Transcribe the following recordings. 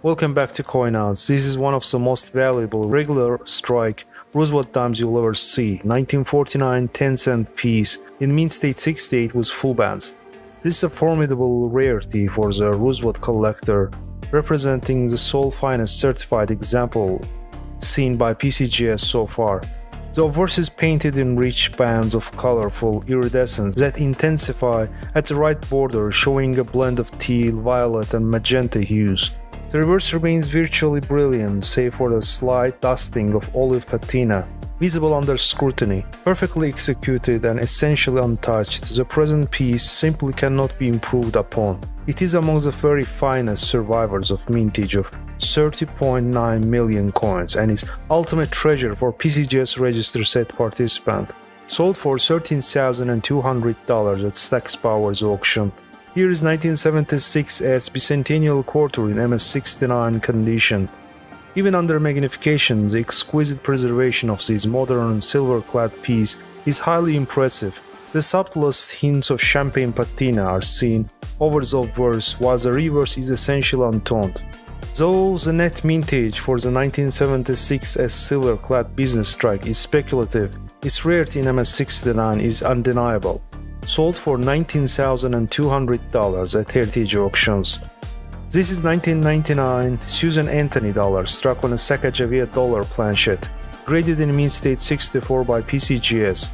Welcome back to COİN. This is one of the most valuable regular strike Roosevelt dimes you'll ever see. 1949 10-cent piece in mint state 68 with full bands. This is a formidable rarity for the Roosevelt collector, representing the sole finest certified example seen by PCGS so far. The obverse is painted in rich bands of colorful iridescence that intensify at the right border, showing a blend of teal, violet, and magenta hues. The reverse remains virtually brilliant, save for the slight dusting of olive patina, visible under scrutiny. Perfectly executed and essentially untouched, the present piece simply cannot be improved upon. It is among the very finest survivors of mintage of 30.9 million coins and is ultimate treasure for PCGS Registry set participant. Sold for $13,200 at Stack's Powers auction. Here is 1976's bicentennial quarter in MS69 condition. Even under magnification, the exquisite preservation of this modern silver-clad piece is highly impressive. The subtlest hints of champagne patina are seen over the obverse, while the reverse is essentially untoned. Though the net mintage for the 1976's silver-clad business strike is speculative, its rarity in MS69 is undeniable. Sold for $19,200 at Heritage Auctions. This is 1999 Susan Anthony dollar struck on a Sacagawea dollar planchet, graded in mint state 64 by PCGS.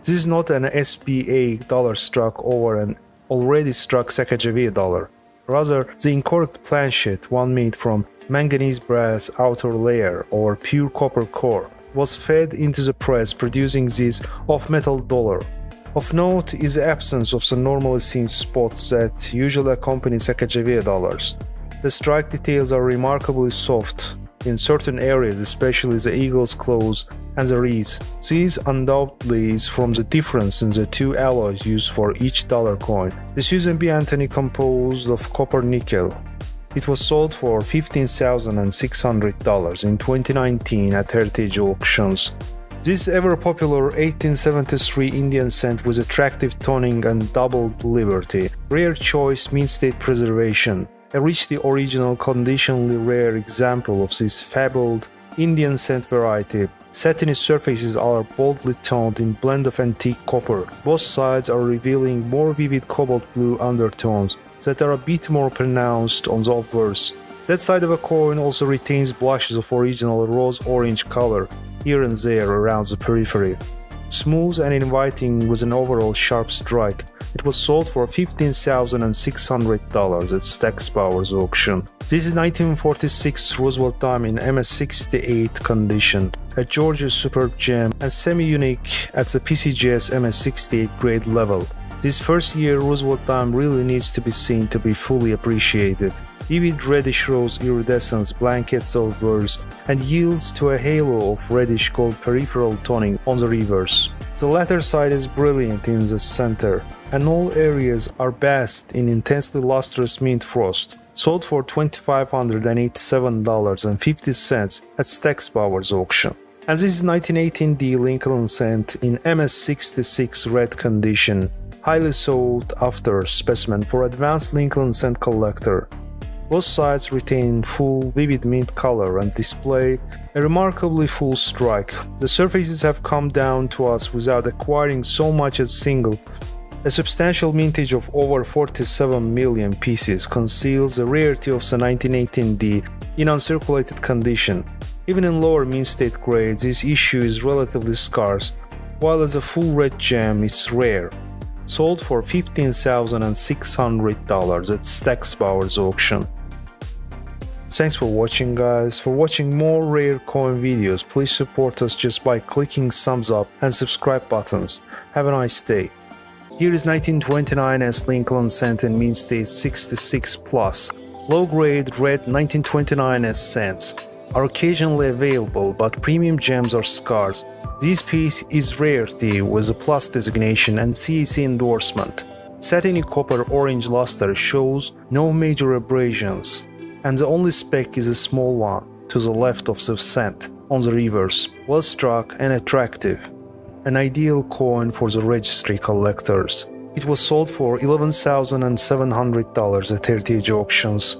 This is not an SBA dollar struck over an already struck Sacagawea dollar. Rather, the incorrect planchet, one made from manganese brass outer layer or pure copper core, was fed into the press, producing this off-metal dollar. Of note is the absence of the normally seen spots that usually accompany Sacagawea dollars. The strike details are remarkably soft in certain areas, especially the eagle's claws and the wreaths. This undoubtedly is from the difference in the two alloys used for each dollar coin. The Susan B. Anthony composed of copper nickel. It was sold for $15,600 in 2019 at Heritage Auctions. This ever-popular 1873 Indian cent with attractive toning and doubled liberty, rare choice mint state preservation, a richly original conditionally rare example of this fabled Indian cent variety. Satiny surfaces are boldly toned in blend of antique copper. Both sides are revealing more vivid cobalt blue undertones that are a bit more pronounced on the obverse. That side of a coin also retains blushes of original rose-orange color here and there around the periphery. Smooth and inviting with an overall sharp strike, it was sold for $15,600 at Stack's Powers auction. This is 1946 Roosevelt dime in MS68 condition, a Georgia superb gem and semi-unique at the PCGS MS68 grade level. This first year Roosevelt dime really needs to be seen to be fully appreciated. Vivid reddish rose iridescence blankets the obverse and yields to a halo of reddish gold peripheral toning on the reverse. The latter side is brilliant in the center, and all areas are basked in intensely lustrous mint frost. Sold for $2,587.50 at Stack's Powers auction. And this is 1918D Lincoln cent in MS66 red condition, highly sought after specimen for advanced Lincoln cent collector. Both sides retain full vivid mint color and display a remarkably full strike. The surfaces have come down to us without acquiring so much as single. A substantial mintage of over 47 million pieces conceals the rarity of the 1918D in uncirculated condition. Even in lower mint state grades, this issue is relatively scarce, while as a full red gem it's rare. Sold for $15,600 at Stack's Powers auction. Thanks for watching, guys. For watching more rare coin videos, please support us just by clicking thumbs up and subscribe buttons. Have a nice day. Here is 1929's Lincoln cent in mint state 66 plus. Low grade red 1929s cents are occasionally available, but premium gems are scarce. This piece is rarity with a plus designation and CAC endorsement. Satiny copper orange luster shows no major abrasions, and the only speck is a small one to the left of the cent on the reverse, well struck and attractive. An ideal coin for the registry collectors. It was sold for $11,700 at Heritage Auctions.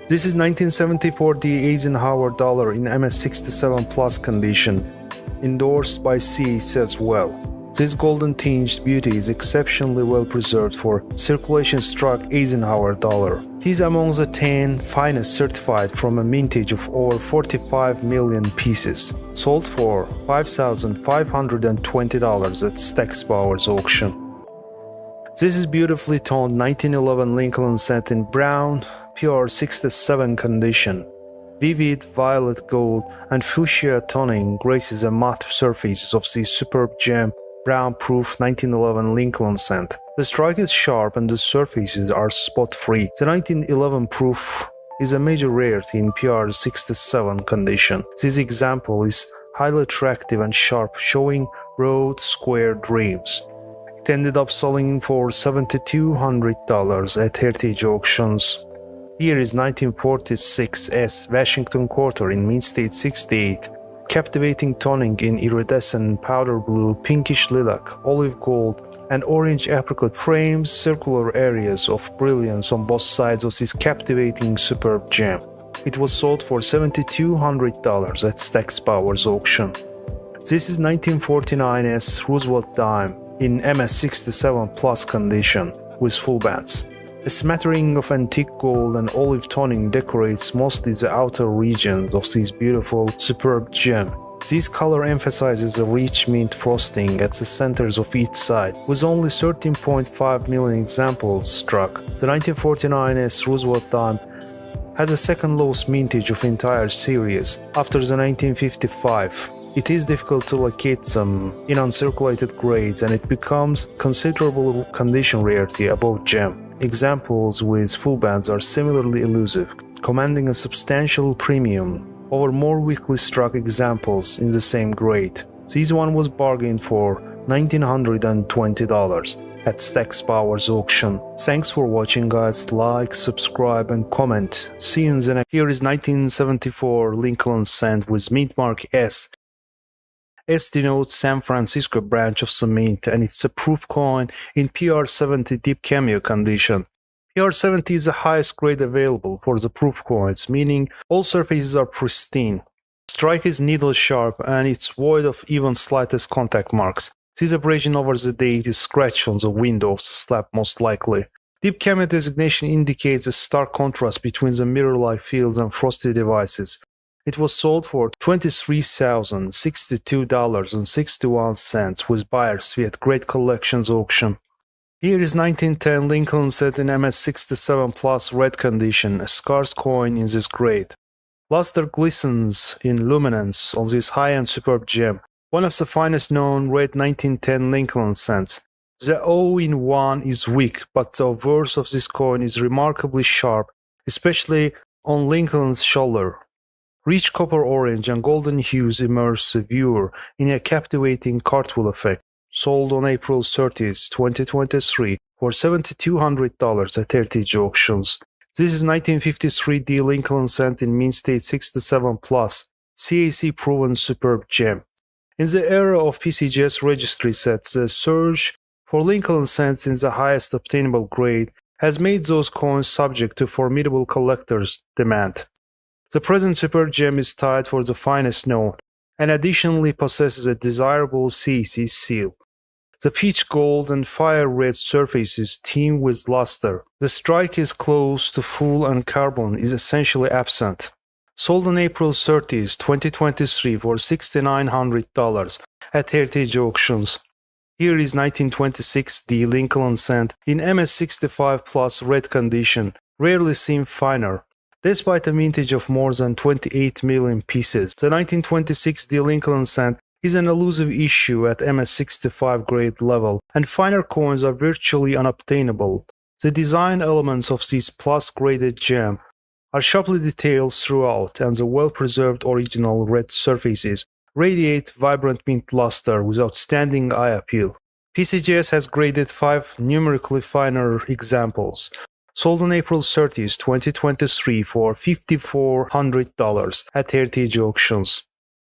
This is 1974 the Eisenhower dollar in MS67 Plus condition, endorsed by CAC as well. This golden tinged beauty is exceptionally well preserved for circulation-struck Eisenhower dollar. It is among the 10 finest certified from a mintage of over 45 million pieces, sold for $5,520 at Stack's Bowers auction. This is beautifully toned 1911 Lincoln cent in brown, pure 67 condition. Vivid violet gold and fuchsia toning graces the matte surfaces of the superb gem brown-proof 1911 Lincoln cent. The strike is sharp and the surfaces are spot-free. The 1911 proof is a major rarity in PR 67 condition. This example is highly attractive and sharp, showing broad, square rims. It ended up selling for $7,200 at Heritage auctions. Here is 1946 S Washington Quarter in Mint State 68. Captivating toning in iridescent powder blue, pinkish lilac, olive gold, and orange apricot frames circular areas of brilliance on both sides of this captivating superb gem. It was sold for $7,200 at Stack's Bowers auction. This is 1949 S Roosevelt dime in MS67 Plus condition with full bands. A smattering of antique gold and olive toning decorates mostly the outer regions of this beautiful, superb gem. This color emphasizes the rich mint frosting at the centers of each side, with only 13.5 million examples struck. The 1949 S Roosevelt dime has the second lowest mintage of entire series, after the 1955. It is difficult to locate them in uncirculated grades, and it becomes considerable condition rarity above gem. Examples with full bands are similarly elusive, commanding a substantial premium over more weakly struck examples in the same grade. This one was bargained for $1,920 at Stack's Bowers auction. Thanks for watching, guys. Like, subscribe, and comment. See you in the next. Here is 1974 Lincoln cent with mint mark S. S denotes San Francisco branch of the mint, and it's a proof coin in PR70 deep cameo condition. PR70 is the highest grade available for the proof coins, meaning all surfaces are pristine. Strike is needle sharp and it's void of even slightest contact marks. This abrasion over the date is scratched on the window of the slab most likely. Deep cameo designation indicates a stark contrast between the mirror-like fields and frosty devices. It was sold for $23,062.61 with buyers via Great Collections auction. Here is 1910 Lincoln cent in MS67 Plus red condition, a scarce coin in this grade. Luster glistens in luminance on this high-end superb gem, one of the finest known red 1910 Lincoln cents. The O in 1 is weak, but the obverse of this coin is remarkably sharp, especially on Lincoln's shoulder. Rich copper orange and golden hues immerse the viewer in a captivating cartwheel effect. Sold on April 30, 2023 for $7,200 at Heritage auctions. This is 1953 D Lincoln cent in Mint State 67 Plus, CAC proven superb gem. In the era of PCGS registry sets, the surge for Lincoln cents in the highest obtainable grade has made those coins subject to formidable collectors' demand. The present superb gem is tied for the finest known, and additionally possesses a desirable CAC seal. The peach gold and fire red surfaces teem with luster. The strike is close to full and carbon is essentially absent. Sold on April 30, 2023 for $6,900 at Heritage auctions. Here is 1926 D Lincoln cent in MS65 Plus red condition, rarely seen finer. Despite a mintage of more than 28 million pieces, the 1926 D Lincoln cent is an elusive issue at MS65 grade level, and finer coins are virtually unobtainable. The design elements of this plus-graded gem are sharply detailed throughout, and the well-preserved original red surfaces radiate vibrant mint luster with outstanding eye appeal. PCGS has graded 5 numerically finer examples. Sold on April 30, 2023 for $5,400 at Heritage auctions.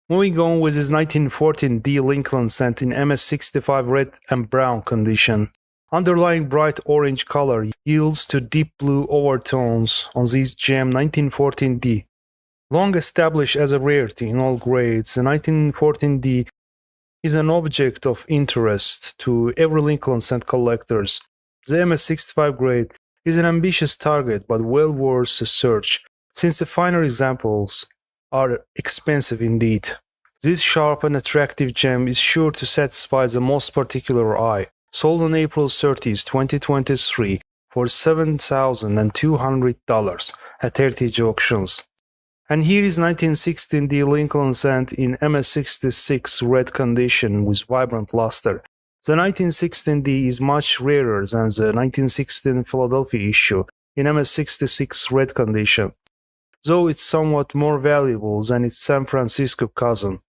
Moving on with his 1914 D Lincoln cent in MS65 red and brown condition. Underlying bright orange color yields to deep blue overtones on this gem 1914D. Long established as a rarity in all grades, the 1914D is an object of interest to every Lincoln Cent collectors. The MS65 grade is an ambitious target but well worth a search, since the finer examples are expensive indeed. This sharp and attractive gem is sure to satisfy the most particular eye. Sold on April 30, 2023 for $7,200 at heritage auctions. And here is 1916D Lincoln Cent in MS66 red condition with vibrant luster. The 1916D is much rarer than the 1916 Philadelphia issue in MS66 red condition, though it's somewhat more valuable than its San Francisco cousin.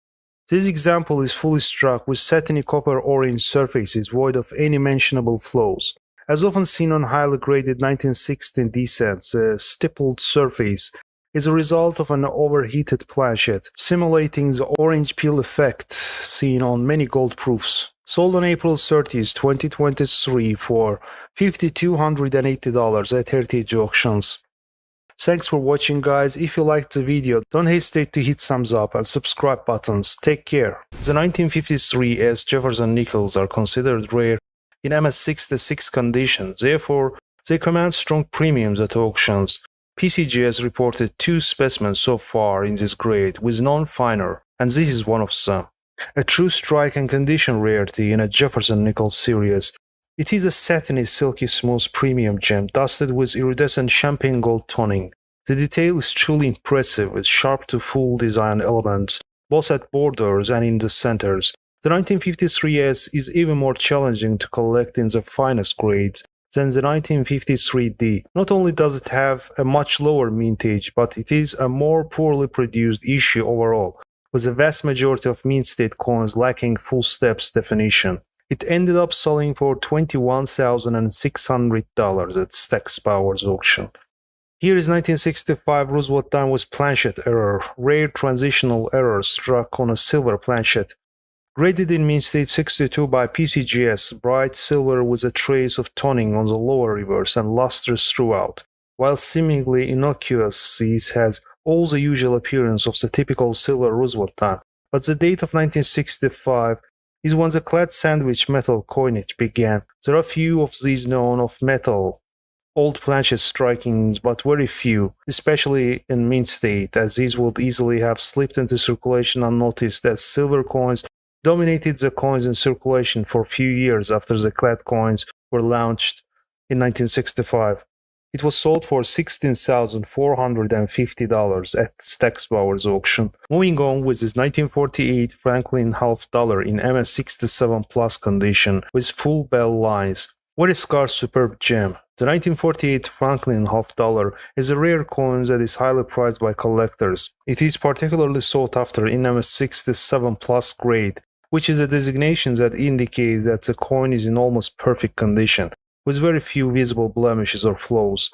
This example is fully struck with satiny copper orange surfaces void of any mentionable flaws. As often seen on highly graded 1916D cents, a stippled surface is a result of an overheated planchet, simulating the orange peel effect seen on many gold proofs. Sold on April 30, 2023 for $5,280 at heritage auctions. Thanks for watching, guys. If you liked the video, don't hesitate to hit thumbs up and subscribe buttons. Take care. The 1953S Jefferson nickels are considered rare in MS66 condition, therefore they command strong premiums at auctions. PCG has reported 2 specimens so far in this grade, with none finer, and this is one of them. A true strike and condition rarity in a Jefferson nickel series. It is a satiny, silky smooth premium gem dusted with iridescent champagne gold toning. The detail is truly impressive with sharp to full design elements, both at borders and in the centers. The 1953S is even more challenging to collect in the finest grades than the 1953D. Not only does it have a much lower mintage, but it is a more poorly produced issue overall, with the vast majority of mint state coins lacking full steps definition. It ended up selling for $21,600 at Stack's Powers auction. Here is 1965 Roosevelt time with planchet error, rare transitional error struck on a silver planchet. Graded in mint state 62 by PCGS, bright silver with a trace of toning on the lower reverse and lustrous throughout. While seemingly innocuous, this has all the usual appearance of the typical silver Roosevelt time, but the date of 1965 is when the clad sandwich metal coinage began. There are few of these known of metal old planchet strikings, but very few, especially in mint state, as these would easily have slipped into circulation unnoticed, as silver coins dominated the coins in circulation for a few years after the clad coins were launched in 1965. It was sold for $16,450 at Stack's Powers auction. Moving on with this 1948 Franklin half dollar in MS67 plus condition with full bell lines. Very scarce superb gem. The 1948 Franklin half dollar is a rare coin that is highly prized by collectors. It is particularly sought after in MS67 plus grade, which is a designation that indicates that the coin is in almost perfect condition, with very few visible blemishes or flaws.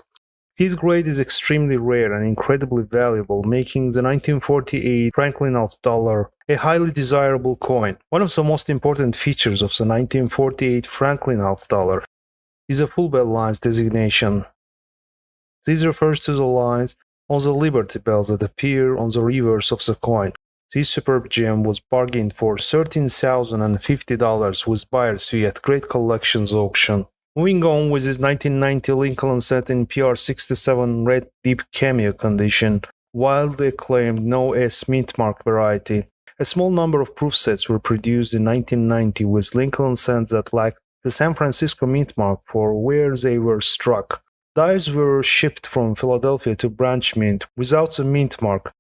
This grade is extremely rare and incredibly valuable, making the 1948 Franklin half dollar a highly desirable coin. One of the most important features of the 1948 Franklin half dollar is a full bell lines designation. This refers to the lines on the Liberty bells that appear on the reverse of the coin. This superb gem was bargained for $13,050 with buyer's fee at Great Collections auction. Moving on with this 1990 Lincoln Cent in PR67 red deep cameo condition, wildly acclaimed No S mint mark variety. A small number of proof sets were produced in 1990 with Lincoln Cents that lacked the San Francisco mint mark for where they were struck. Dies were shipped from Philadelphia to Branch Mint without the mint mark,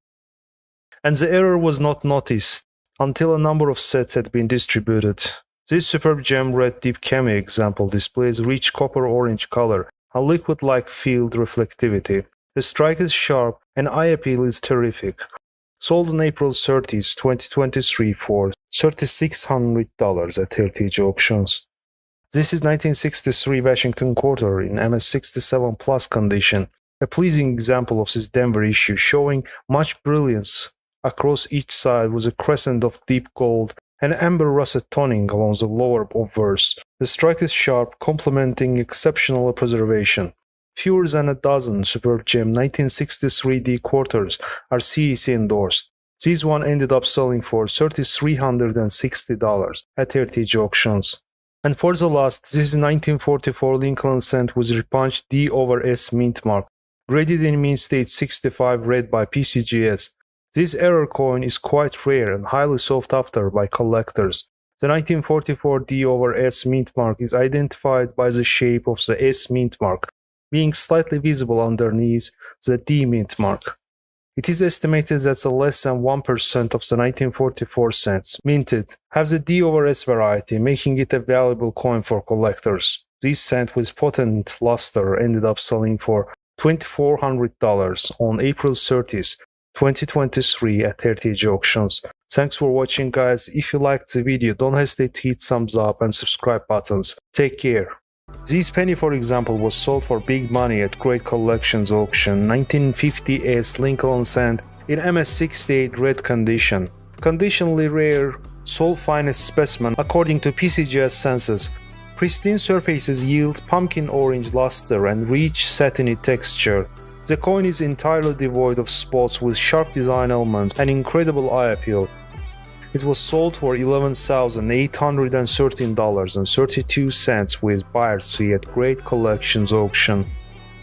and the error was not noticed until a number of sets had been distributed. This superb gem red deep cameo example displays rich copper orange color, a liquid-like field reflectivity. The strike is sharp and eye appeal is terrific. Sold on April 30, 2023 for $3,600 at heritage auctions. This is 1963 Washington Quarter in MS67 plus condition, a pleasing example of this Denver issue showing much brilliance across each side with a crescent of deep gold and amber russet toning along the lower obverse. The strike is sharp, complementing exceptional preservation. Fewer than a dozen superb gem 1963D quarters are CEC endorsed. This one ended up selling for $3,360 at heritage auctions. And for the last, this is 1944 Lincoln cent with repunched D/S mint mark, graded in mint state 65 red by PCGS. This error coin is quite rare and highly sought after by collectors. The 1944 D/S mint mark is identified by the shape of the S mint mark, being slightly visible underneath the D mint mark. It is estimated that less than 1% of the 1944 cents minted have the D/S variety, making it a valuable coin for collectors. This cent with potent luster ended up selling for $2,400 on April 30th, 2023 at heritage auctions. Thanks for watching, guys. If you liked the video, don't hesitate to hit thumbs up and subscribe buttons. Take care. This penny, for example, was sold for big money at Great Collections auction, 1950s Lincoln cent in MS68 red condition. Conditionally rare, sole finest specimen according to PCGS census. Pristine surfaces yield pumpkin orange luster and rich satiny texture. The coin is entirely devoid of spots with sharp design elements and incredible eye appeal. It was sold for $11,813.32 with buyer's fee at Great Collections auction.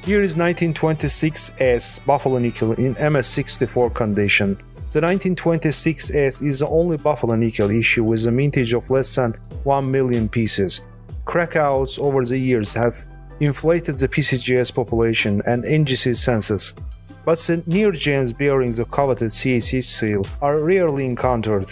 Here is 1926S Buffalo nickel in MS64 condition. The 1926S is the only Buffalo nickel issue with a mintage of less than 1 million pieces. Crackouts over the years have inflated the PCGS population and NGC census, but the near gems bearing the coveted CAC seal are rarely encountered.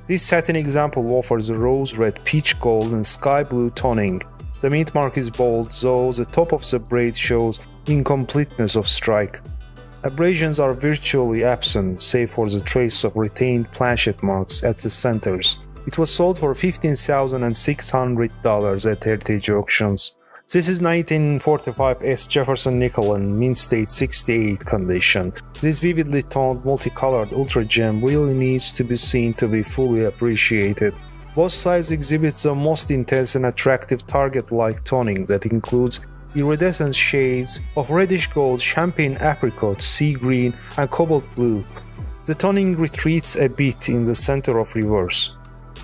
This satin example offers a rose red, peach gold, and sky blue toning. The mint mark is bold, though the top of the braid shows incompleteness of strike. Abrasions are virtually absent, save for the trace of retained planchet marks at the centers. It was sold for $15,600 at heritage auctions. This is 1945 S Jefferson nickel in mint state 68 condition. This vividly toned, multicolored ultra gem really needs to be seen to be fully appreciated. Both sides exhibit the most intense and attractive target-like toning that includes iridescent shades of reddish gold, champagne apricot, sea green, and cobalt blue. The toning retreats a bit in the center of reverse,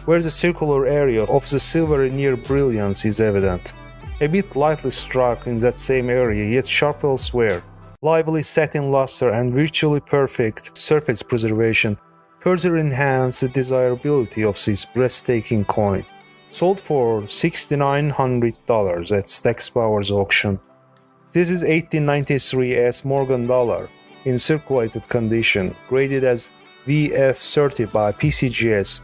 where the circular area of the silvery near brilliance is evident. A bit lightly struck in that same area, yet sharp elsewhere. Lively satin luster and virtually perfect surface preservation further enhance the desirability of this breathtaking coin. Sold for $6,900 at Stack's Bowers auction. This is 1893S Morgan dollar in circulated condition, graded as VF30 by PCGS.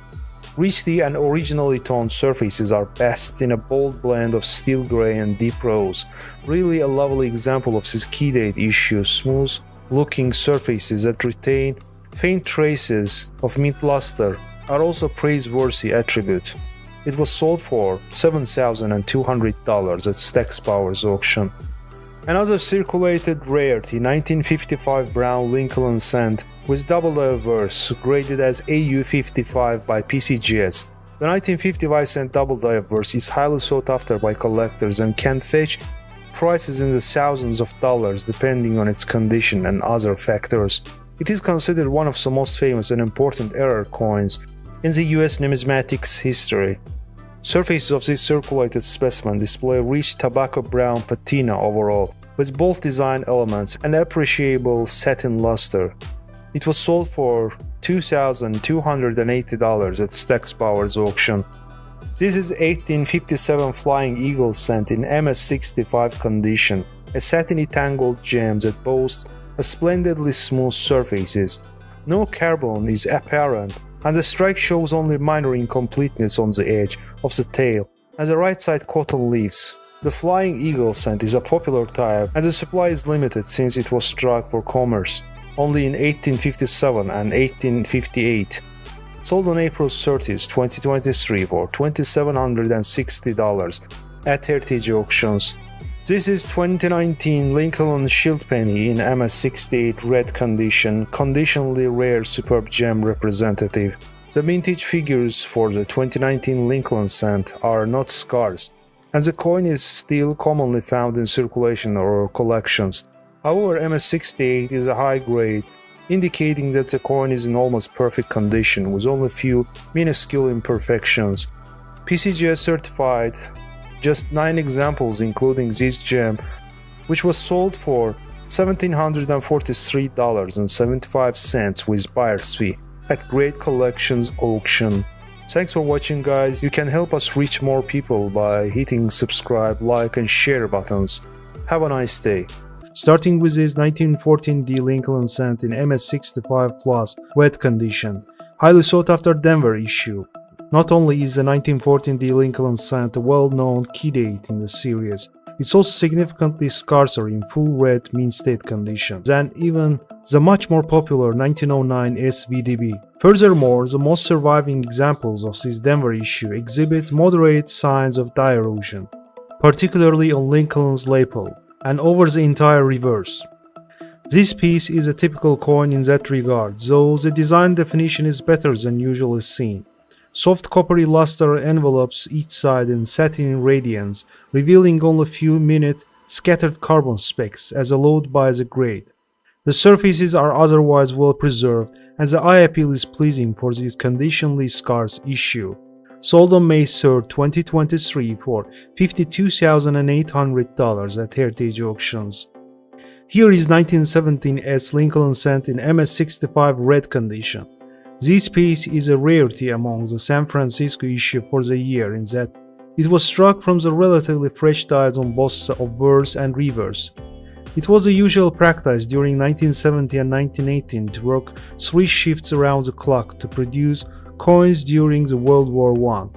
Richly and originally toned surfaces are best in a bold blend of steel gray and deep rose. Really a lovely example of this key date issue, smooth looking surfaces that retain faint traces of mint luster are also praiseworthy attribute. It was sold for $7,200 at Stack's Bowers auction. Another circulated rarity, 1955 brown Lincoln cent with double diverse, graded as AU55 by PCGS. The 1955 cent double diverse is highly sought after by collectors and can fetch prices in the thousands of dollars depending on its condition and other factors. It is considered one of the most famous and important error coins in the US numismatics history. Surfaces of this circulated specimen display rich tobacco brown patina overall, with bold design elements and appreciable satin luster. It was sold for $2,280 at Stack's Bowers auction. This is 1857 Flying Eagle cent in MS65 condition, a satiny tangled gem that boasts a splendidly smooth surfaces. No carbon is apparent, and the strike shows only minor incompleteness on the edge of the tail and the right side cotton leaves. The Flying Eagle cent is a popular type, and the supply is limited since it was struck for commerce only in 1857 and 1858. Sold on April 30th, 2023 for $2,760 at heritage auctions. This is 2019 Lincoln Shield penny in MS68 red condition, conditionally rare superb gem representative. The vintage figures for the 2019 Lincoln cent are not scarce, and the coin is still commonly found in circulation or collections. However, MS68 is a high grade, indicating that the coin is in almost perfect condition with only a few minuscule imperfections. PCGS certified, just 9 examples including this gem, which was sold for $1,743.75 with buyer's fee at Great Collections Auction. Thanks for watching, guys. You can help us reach more people by hitting subscribe, like and share buttons. Have a nice day. Starting with this 1914D Lincoln cent in MS65 Plus wet condition, highly sought after Denver issue. Not only is the 1914D Lincoln cent a well-known key date in the series, it's also significantly scarcer in full red mint state condition than even the much more popular 1909 SVDB. Furthermore, the most surviving examples of this Denver issue exhibit moderate signs of dye erosion, particularly on Lincoln's lapel and over the entire reverse. This piece is a typical coin in that regard, though the design definition is better than usually seen. Soft coppery luster envelopes each side in satiny radiance, revealing only a few minute scattered carbon specks as allowed by the grade. The surfaces are otherwise well preserved, and the eye appeal is pleasing for this conditionally scarce issue. Sold on May 3, 2023 for $52,800 at Heritage Auctions. Here is 1917S Lincoln cent in MS65 red condition. This piece is a rarity among the San Francisco issue for the year in that it was struck from the relatively fresh dyes on both obverse and reverse. It was the usual practice during 1970 and 1918 to work 3 shifts around the clock to produce coins during the World War I.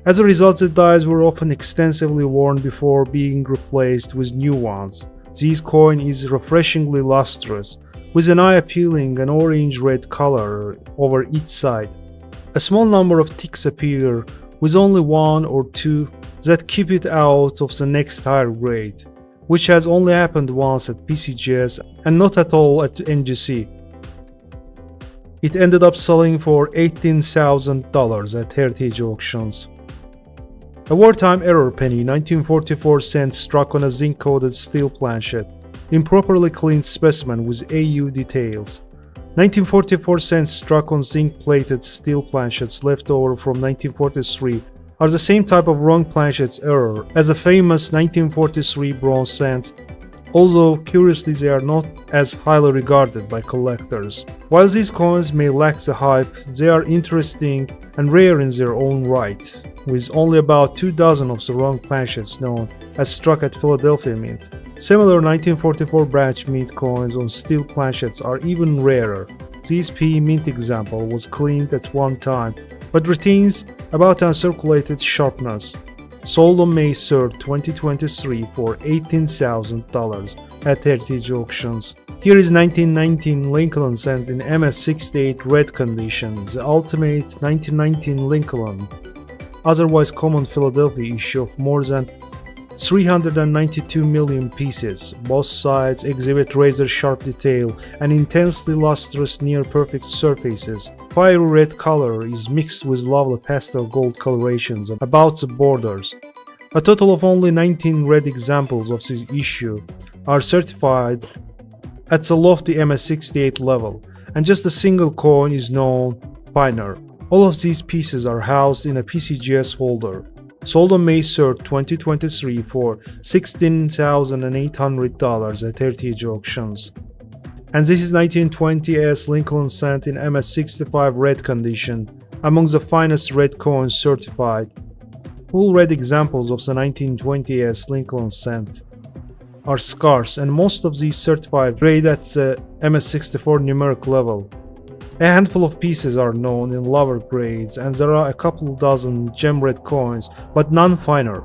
As a result, the dyes were often extensively worn before being replaced with new ones. This coin is refreshingly lustrous, with an eye-appealing and orange-red color over each side. A small number of ticks appear, with only 1 or 2 that keep it out of the next higher grade, which has only happened once at PCGS and not at all at NGC. It ended up selling for $18,000 at Heritage Auctions. A wartime error penny, 1944 cents struck on a zinc-coated steel planchet. Improperly cleaned specimen with AU details. 1944 cents struck on zinc-plated steel planchets left over from 1943 are the same type of wrong planchets error as the famous 1943 bronze cents, although curiously they are not as highly regarded by collectors. While these coins may lack the hype, they are interesting and rare in their own right, with only about 2 dozen of the wrong planchets known as struck at Philadelphia Mint. Similar 1944 branch mint coins on steel planchets are even rarer. This P mint example was cleaned at one time, but retains about uncirculated sharpness. Sold on May 3, 2023 for $18,000 at Heritage Auctions. Here is 1919 Lincoln cent in MS68 red condition, the ultimate 1919 Lincoln, otherwise common Philadelphia issue of more than 392 million pieces. Both sides exhibit razor-sharp detail and intensely lustrous near-perfect surfaces. Fiery red color is mixed with lovely pastel gold colorations about the borders. A total of only 19 red examples of this issue are certified at the lofty MS68 level, and just a single coin is known finer. All of these pieces are housed in a PCGS holder. Sold on May 3, 2023 for $16,800 at Heritage Auctions. And this is 1920S Lincoln cent in MS65 red condition, among the finest red coins certified. Full red examples of the 1920S Lincoln cent are scarce, and most of these certified grade at the MS64 numeric level. A handful of pieces are known in lower grades, and there are a couple dozen gem red coins, but none finer.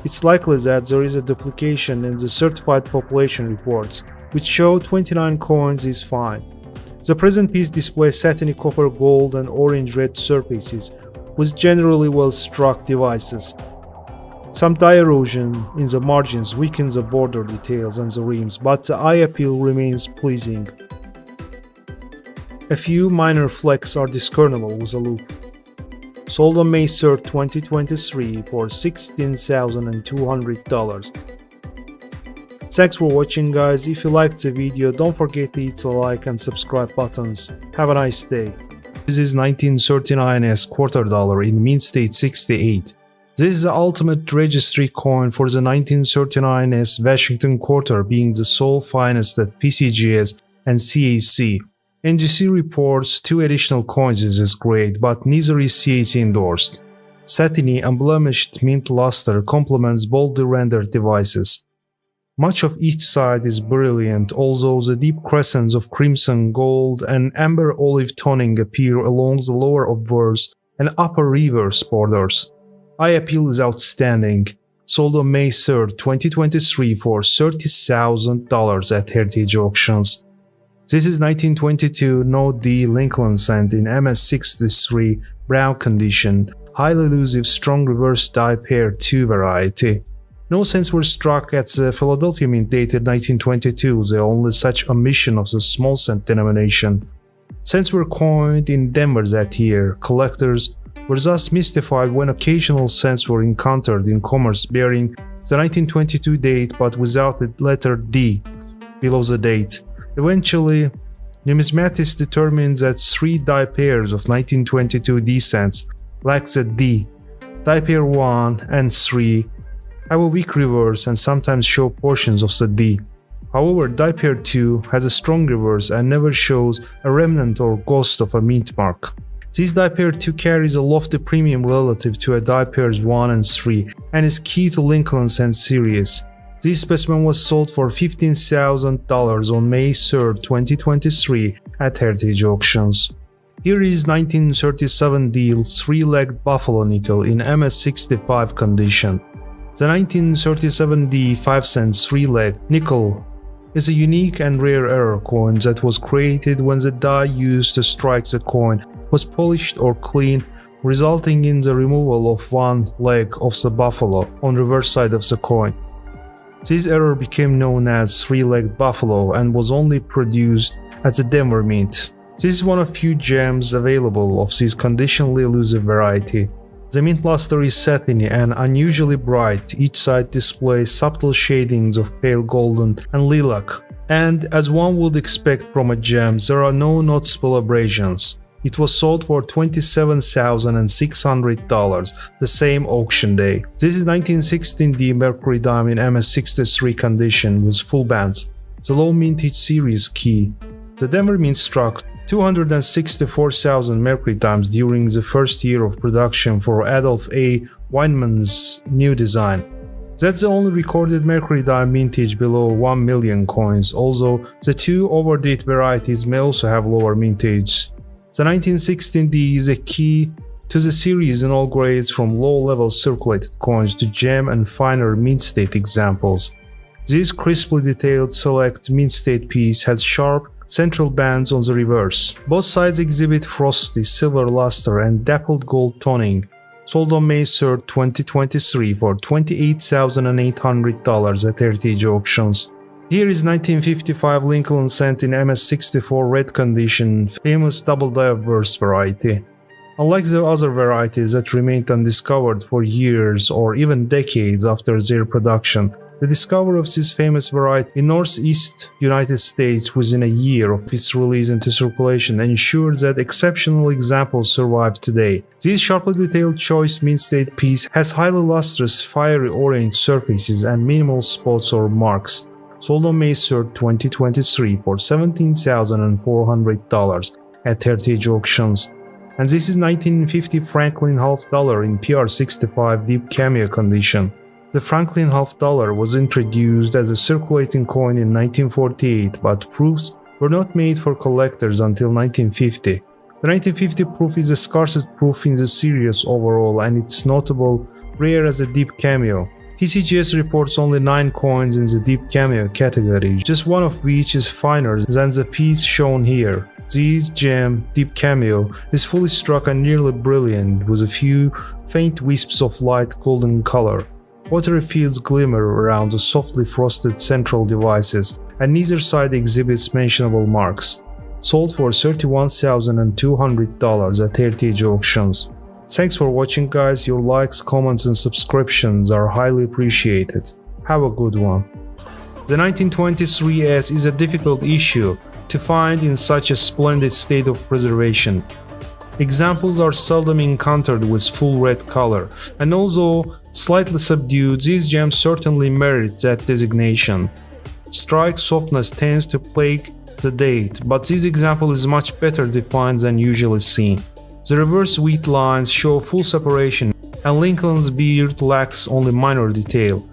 It's likely that there is a duplication in the certified population reports, which show 29 coins is fine. The present piece displays satiny copper, gold, and orange-red surfaces, with generally well-struck devices. Some dye erosion in the margins weakens the border details and the rims, but the eye appeal remains pleasing. A few minor flecks are discernible with a loop. sold on May 3rd, 2023 for $16,200. Thanks for watching, guys. If you liked the video, don't forget to hit the like and subscribe buttons. Have a nice day. This is 1939s quarter dollar in mint state 68. This is the ultimate registry coin for the 1939s Washington quarter, being the sole finest at PCGS and CAC. NGC reports 2 additional coins in this grade, but neither is CAC endorsed. Satiny unblemished mint luster complements boldly rendered devices. Much of each side is brilliant, although the deep crescents of crimson, gold, and amber olive toning appear along the lower obverse and upper reverse borders. Eye appeal is outstanding. Sold on May 3rd, 2023 for $30,000 at Heritage Auctions. This is 1922 No D Lincoln cent in MS63 brown condition, highly elusive strong reverse die pair 2 variety. No cents were struck at the Philadelphia mint dated 1922, the only such omission of the small cent denomination. Cents were coined in Denver that year. Collectors were thus mystified when occasional cents were encountered in commerce bearing the 1922 date but without the letter D below the date. Eventually, numismatics determined that 3 die pairs of 1922 D cents lack the D. Die pair 1 and 3 have a weak reverse and sometimes show portions of the D. However, die pair 2 has a strong reverse and never shows a remnant or ghost of a mint mark. This die pair 2 carries a lofty premium relative to a die pairs 1 and 3 and is key to Lincoln cent series. This specimen was sold for $15,000 on May 3rd, 2023 at Heritage Auctions. Here is 1937 deal 3-legged buffalo nickel in MS65 condition. The 1937D 5-cent 3-leg nickel is a unique and rare error coin that was created when the die used to strike the coin was polished or cleaned, resulting in the removal of one leg of the buffalo on the reverse side of the coin. This error became known as 3-legged buffalo and was only produced at the Denver mint. This is one of few gems available of this conditionally elusive variety. The mint luster is satiny and unusually bright. Each side displays subtle shadings of pale golden and lilac, and as one would expect from a gem, there are no noticeable abrasions. It was sold for $27,600 the same auction day. This is 1916D mercury dime in MS63 condition with full bands. The low mintage series key. The Denver mint struck 264,000 mercury dimes during the first year of production for Adolph A. Weinman's new design. That's the only recorded mercury dime mintage below 1 million coins, although the 2 overdate varieties may also have lower mintage. The 1916D is a key to the series in all grades from low-level circulated coins to gem and finer mint state examples. This crisply detailed select mint state piece has sharp central bands on the reverse. Both sides exhibit frosty silver luster and dappled gold toning. Sold on May 3rd, 2023 for $28,800 at Heritage Auctions. Here is 1955 Lincoln cent in MS64 red condition, famous double die obverse variety. Unlike the other varieties that remained undiscovered for years or even decades after their production, the discovery of this famous variety in northeast United States within a year of its release into circulation ensured that exceptional examples survive today. This sharply detailed choice mint state piece has highly lustrous fiery orange surfaces and minimal spots or marks. Sold on May 3rd, 2023 for $17,400 at Heritage Auctions. And this is 1950 Franklin half dollar in PR65 deep cameo condition. The Franklin half dollar was introduced as a circulating coin in 1948, but proofs were not made for collectors until 1950. The 1950 proof is the scarcest proof in the series overall, and it's notable rare as a deep cameo. PCGS reports only 9 coins in the deep cameo category, just one of which is finer than the piece shown here. This gem, deep cameo, is fully struck and nearly brilliant, with a few faint wisps of light golden color. Watery fields glimmer around the softly frosted central devices, and neither side exhibits mentionable marks. Sold for $31,200 at Heritage Auctions. Thanks for watching guys, your likes, comments and subscriptions are highly appreciated. Have a good one. The 1923S is a difficult issue to find in such a splendid state of preservation. Examples are seldom encountered with full red color, and although slightly subdued, these gems certainly merit that designation. Strike softness tends to plague the date, but this example is much better defined than usually seen. The reverse wheat lines show full separation, and Lincoln's beard lacks only minor detail.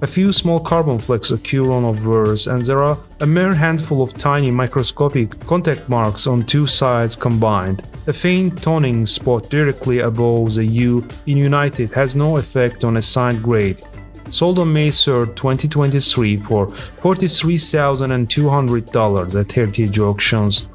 A few small carbon flakes occur on obverse, and there are a mere handful of tiny microscopic contact marks on two sides combined. A faint toning spot directly above the U in United has no effect on assigned grade. Sold on May 3, 2023 for $43,200 at Heritage Auctions.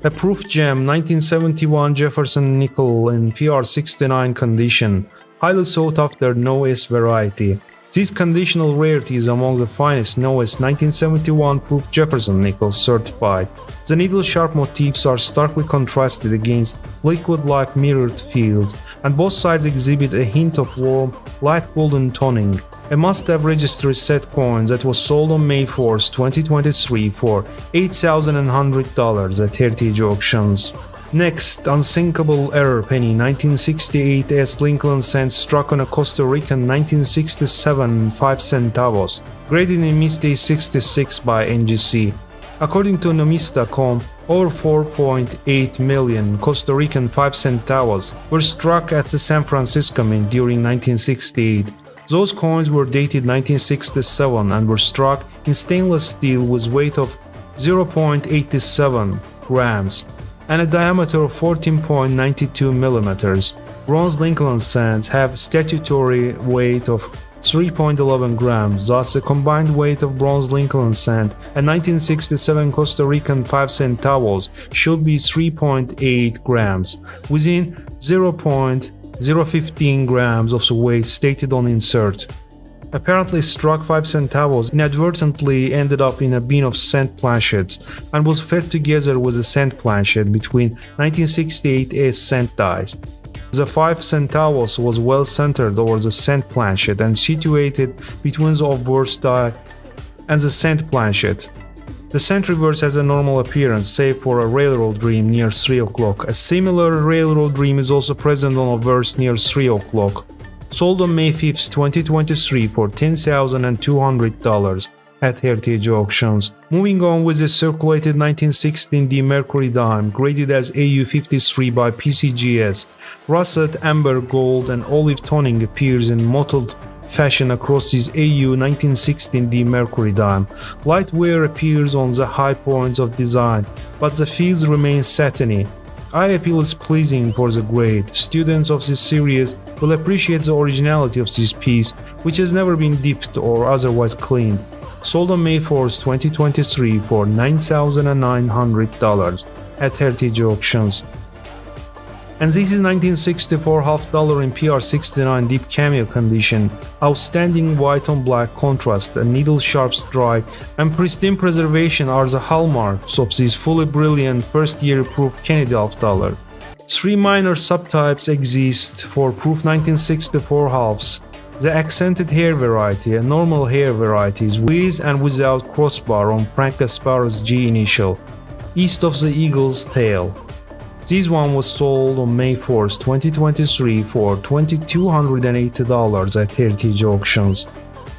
A proof gem 1971 Jefferson nickel in PR69 condition, highly sought after No S variety. This conditional rarity is among the finest No S 1971 proof Jefferson nickels certified. The needle-sharp motifs are starkly contrasted against liquid-like mirrored fields, and both sides exhibit a hint of warm, light golden toning. A must-have registry set coin that was sold on May 4, 2023 for $8,100 at Heritage Auctions. Next, unsinkable error penny 1968 S Lincoln cent struck on a Costa Rican 1967 5 centavos, graded in mid-stage 66 by NGC. According to numismatic.com, over 4.8 million Costa Rican 5 centavos were struck at the San Francisco Mint during 1968. Those coins were dated 1967 and were struck in stainless steel with weight of 0.87 grams and a diameter of 14.92 millimeters. Bronze Lincoln cents have statutory weight of 3.11 grams, thus the combined weight of bronze Lincoln cent and 1967 Costa Rican 5 centavos should be 3.8 grams, within 0.015 grams of the weight stated on insert. Apparently struck 5 centavos inadvertently ended up in a bin of cent planchets and was fed together with a cent planchet between 1968 S cent dies. The 5 centavos was well centered over the cent planchet and situated between the obverse die and the cent planchet. The cent reverse has a normal appearance save for a railroad rim near 3 o'clock. A similar railroad rim is also present on obverse near 3 o'clock. Sold on May 5, 2023 for $10,200 at Heritage Auctions. Moving on with the circulated 1916 D Mercury dime, graded as AU53 by PCGS. Russet, amber, gold and olive toning appears in mottled fashion across this AU 1916 D Mercury dime. Light wear appears on the high points of design, but the fields remain satiny. Eye appeal is pleasing for the grade. Students of this series will appreciate the originality of this piece, which has never been dipped or otherwise cleaned. Sold on May 4, 2023 for $9,900 at Heritage Auctions. And this is 1964 $half in PR69 deep cameo condition, outstanding white on black contrast, a needle-sharp strike, and pristine preservation are the hallmarks of this fully brilliant first-year proof Kennedy $half. 3 minor subtypes exist for proof 1964 halves. The accented hair variety and normal hair varieties with and without crossbar on Frank Gasparo's G initial, east of the eagle's tail. This one was sold on May 4, 2023 for $2,280 at Heritage Auctions.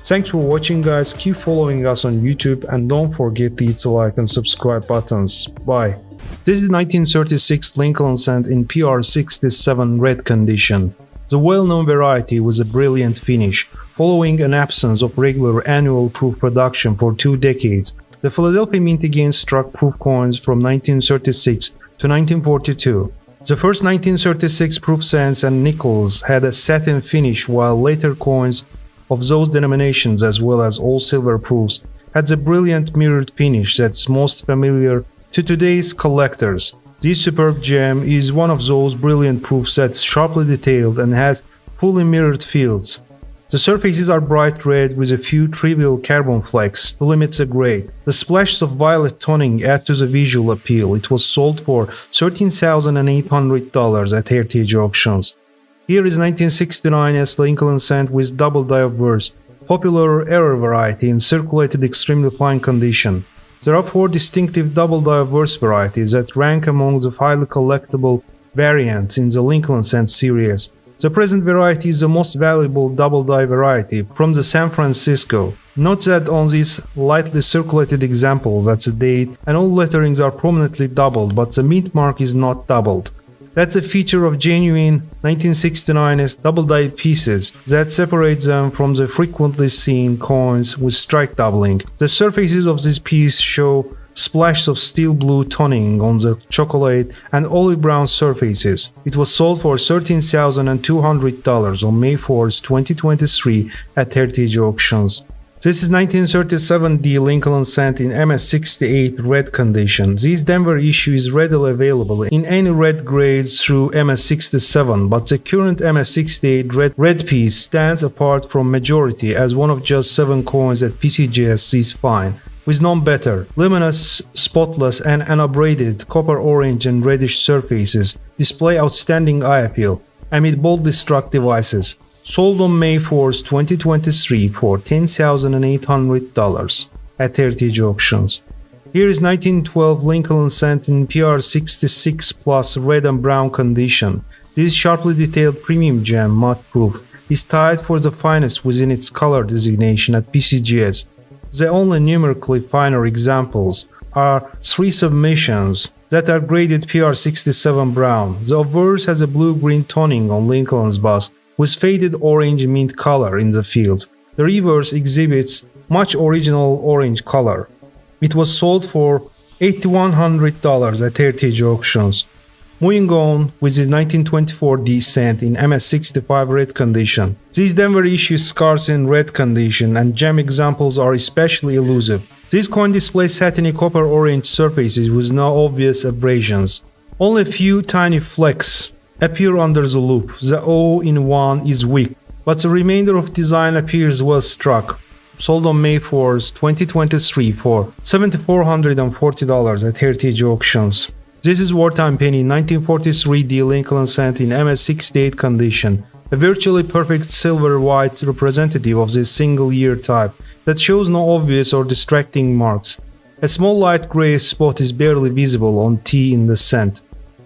Thanks for watching guys, keep following us on YouTube and don't forget to hit the like and subscribe buttons. Bye. This is 1936 Lincoln cent in PR67 red condition. The well-known variety was a brilliant finish. Following an absence of regular annual proof production for 2 decades, the Philadelphia Mint again struck proof coins from 1936 to 1942. The first 1936 proof cents and nickels had a satin finish, while later coins of those denominations as well as all silver proofs had the brilliant mirrored finish that's most familiar to today's collectors. This superb gem is one of those brilliant proofs that's sharply detailed and has fully mirrored fields. The surfaces are bright red with a few trivial carbon flakes to limit the grade. The splashes of violet toning add to the visual appeal. It was sold for $13,800 at Heritage Auctions. Here is 1969's Lincoln cent with double die obverse, popular error variety in circulated extremely fine condition. There are 4 distinctive double die obverse varieties that rank among the highly collectible variants in the Lincoln cent series. The present variety is the most valuable double die variety from the San Francisco. Note that on these lightly circulated examples that's the date and all letterings are prominently doubled, but the mint mark is not doubled. That's a feature of genuine 1969's double-die pieces that separates them from the frequently seen coins with strike doubling. The surfaces of this piece show splashes of steel blue toning on the chocolate and olive brown surfaces. It was sold for $13,200 on May 4, 2023 at Heritage Auctions. This is 1937D Lincoln cent in MS68 red condition. This Denver issue is readily available in any red grades through MS67, but the current MS68 red piece stands apart from majority as one of just 7 coins that PCGS sees fine, with none better. Luminous, spotless, and unabraded copper orange and reddish surfaces display outstanding eye appeal amid boldly struck devices. Sold on May 4, 2023 for $10,800 at Heritage Auctions. Here is 1912 Lincoln cent in PR66 plus red and brown condition. This sharply detailed premium gem, matte proof, is tied for the finest within its color designation at PCGS. The only numerically finer examples are 3 submissions that are graded PR67 brown. The obverse has a blue-green toning on Lincoln's bust, with faded orange mint color in the fields. The reverse exhibits much original orange color. It was sold for $8,100 at Heritage Auctions. Moving on with his 1924 D cent in MS65 red condition. This Denver issue is scarce in red condition and gem examples are especially elusive. This coin displays satiny copper orange surfaces with no obvious abrasions. Only a few tiny flecks appear under the loop. The O in 1 is weak, but the remainder of design appears well struck. Sold on May 4, 2023 for $7,440 at Heritage Auctions. This is Wartime Penny 1943 D Lincoln cent in MS68 condition, a virtually perfect silver-white representative of this single-year type that shows no obvious or distracting marks. A small light gray spot is barely visible on T in the cent.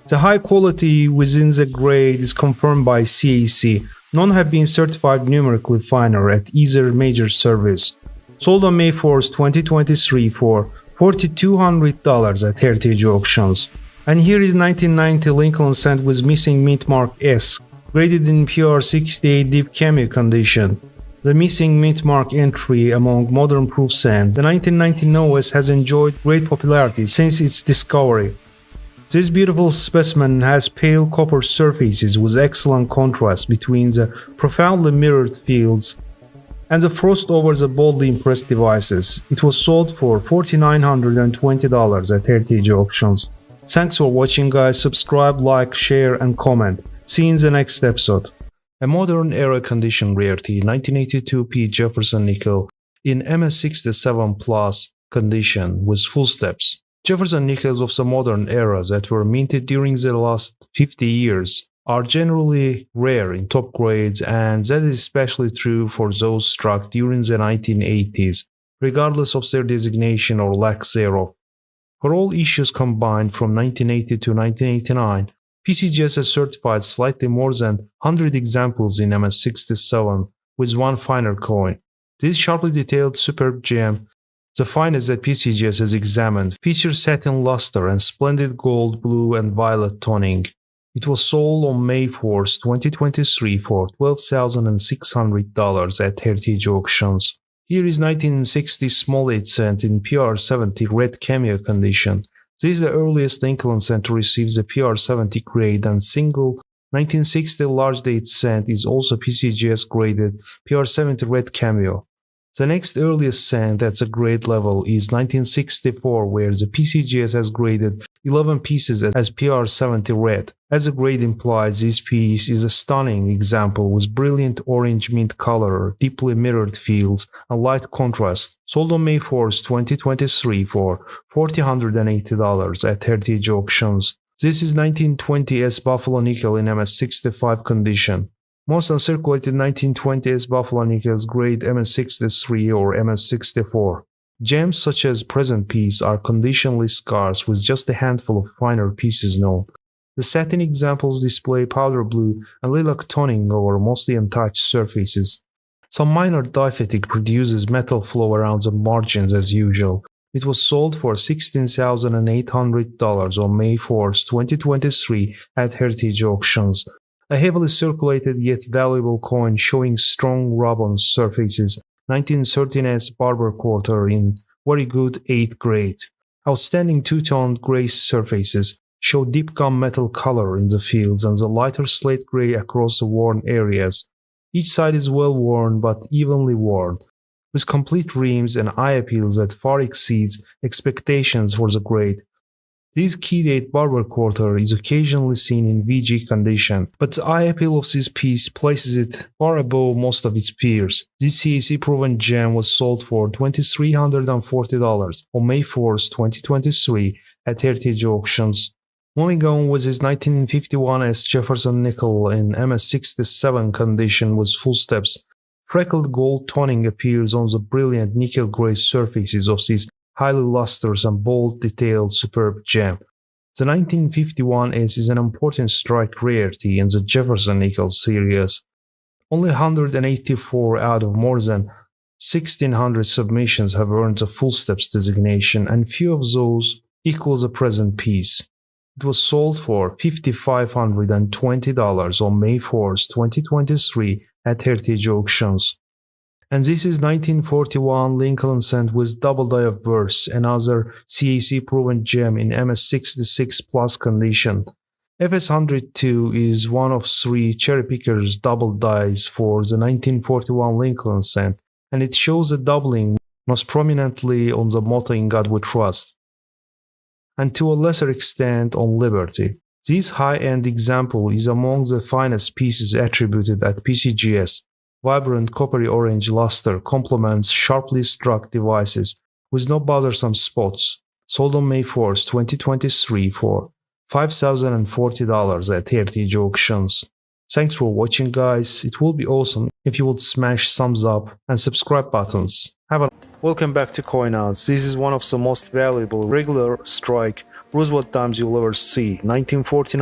The high quality within the grade is confirmed by CAC. None have been certified numerically finer at either major service. Sold on May 4, 2023 for $4,200 at Heritage Auctions. And here is 1990 Lincoln cent with missing mint mark S, graded in PR68 deep cameo condition. The missing mint mark entry among modern proof cents, the 1990 NOS has enjoyed great popularity since its discovery. This beautiful specimen has pale copper surfaces with excellent contrast between the profoundly mirrored fields and the frost over the boldly impressed devices. It was sold for $4,920 at Heritage Auctions. Thanks for watching guys, subscribe, like, share and comment. See you in the next episode. A modern era condition rarity 1982 P Jefferson nickel in MS67 plus condition with full steps. Jefferson nickels of the modern era that were minted during the last 50 years are generally rare in top grades, and that is especially true for those struck during the 1980s, regardless of their designation or lack thereof. For all issues combined from 1980 to 1989, PCGS has certified slightly more than 100 examples in MS67 with one finer coin. This sharply detailed superb gem, the finest that PCGS has examined, features satin luster and splendid gold, blue and violet toning. It was sold on May 4, 2023 for $12,600 at Heritage Auctions. Here is 1960 small 8 cent in PR70 red cameo condition. This is the earliest Lincoln cent to receive the PR70 grade, and single 1960 large 8 cent is also PCGS graded PR70 red cameo. The next earliest cent at the grade level is 1964, where the PCGS has graded 11 pieces as PR70 red. As the grade implies, this piece is a stunning example with brilliant orange mint color, deeply mirrored fields, and light contrast. Sold on May 4, 2023 for $4,080 at Heritage Auctions. This is 1920s Buffalo nickel in MS65 condition. Most uncirculated 1920s Buffalo nickel is grade MS63 or MS64. Gems such as present piece are conditionally scarce with just a handful of finer pieces known. The satin examples display powder blue and lilac toning over mostly untouched surfaces. Some minor diphytic produces metal flow around the margins as usual. It was sold for $16,800 on May 4, 2023 at Heritage Auctions. A heavily circulated yet valuable coin showing strong rub on surfaces, 1913s Barber quarter in very good 8th grade. Outstanding two-toned gray surfaces show deep gunmetal color in the fields and the lighter slate gray across the worn areas. Each side is well worn but evenly worn, with complete rims and eye appeals that far exceeds expectations for the grade. This key date Barber quarter is occasionally seen in VG condition, but the eye appeal of this piece places it far above most of its peers. This CAC proven gem was sold for $2,340 on May 4, 2023 at Heritage Auctions. Moving on with his 1951s Jefferson nickel in MS67 condition with full steps. Freckled gold toning appears on the brilliant nickel gray surfaces of this highly lustrous and bold detailed superb gem. The 1951s is an important strike rarity in the Jefferson nickel series. Only 184 out of more than 1,600 submissions have earned the full steps designation, and few of those equal the present piece. It was sold for $5,520 on May 4, 2023 at Heritage Auctions. And this is 1941 Lincoln Cent with double die of bursts, another CAC proven gem in MS66 plus condition. FS102 is one of three cherry pickers double dies for the 1941 Lincoln Cent, and it shows a doubling most prominently on the motto "In God We Trust," and to a lesser extent on Liberty. This high-end example is among the finest pieces attributed at PCGS. Vibrant coppery orange luster complements sharply struck devices with no bothersome spots. Sold on May 4, 2023 for $5,040 at Heritage Auctions. Thanks for watching, guys. It would be awesome if you would smash thumbs up and subscribe buttons. Welcome back to COİN. This is one of the most valuable regular strike Roosevelt dimes you'll ever see. 1949